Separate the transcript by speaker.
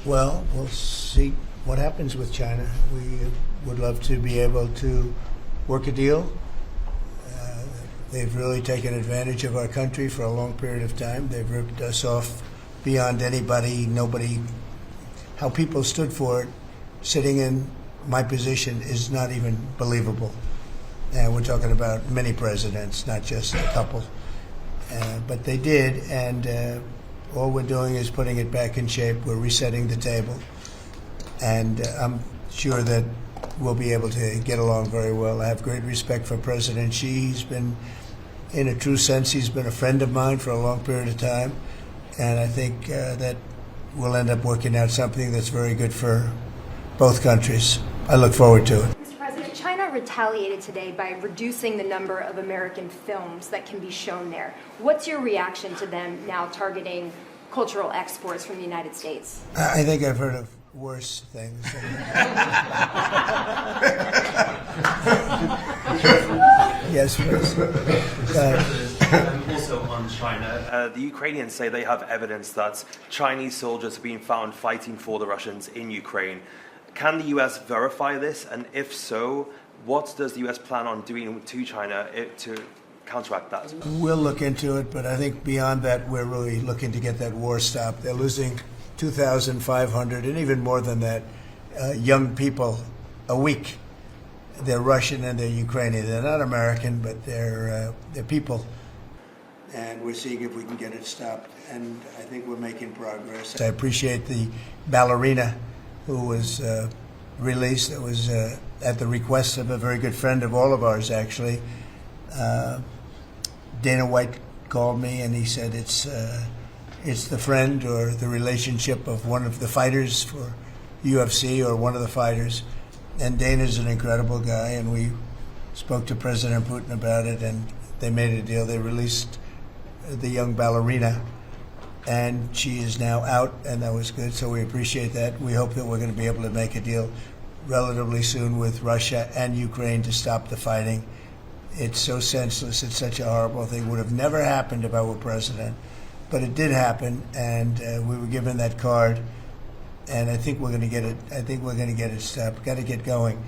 Speaker 1: Well, we'll see what happens with China. We would love to be able to work a deal. They've really taken advantage of our country for a long period of time. They've ripped us off beyond nobody. How people stood for it, sitting in my position, is not even believable. And we're talking about many presidents, not just a couple. But they did, and all we're doing is putting it back in shape. We're resetting the table. And I'm sure that we'll be able to get along very well. I have great respect for President Xi. He's been, in a true sense, he's been a friend of mine for a long period of time. And I think that we'll end up working out something that's very good for both countries. I look forward to it.
Speaker 2: Mr. President, China retaliated today by reducing the number of American films that can be shown there. What's your reaction to them now targeting cultural exports from the United States?
Speaker 1: I think I've heard of worse things. Yes, please.
Speaker 3: Also on China, the Ukrainians say they have evidence that Chinese soldiers have been found fighting for the Russians in Ukraine. Can the U.S. verify this? And if so, what does the U.S. plan on doing to China to counteract that?
Speaker 1: We'll look into it, but I think beyond that, we're really looking to get that war stopped. They're losing 2,500 and even more than that young people a week. They're Russian and they're Ukrainian. They're not American, but they're people. And we're seeing if we can get it stopped. And I think we're making progress. I appreciate the ballerina who was released. It was at the request of a very good friend of all of ours, actually. Dana White called me and he said it's the friend or the relationship of one of the fighters for UFC or one of the fighters. And Dana's an incredible guy, and we spoke to President Putin about it, and they made a deal. They released the young ballerina, and she is now out, and that was good, so we appreciate that. We hope that we're going to be able to make a deal relatively soon with Russia and Ukraine to stop the fighting. It's so senseless. It's such a horrible thing. It would have never happened if I were president, but it did happen, and we were given that card. And I think we're going to get it. I think we're going to get it stopped. Got to get going.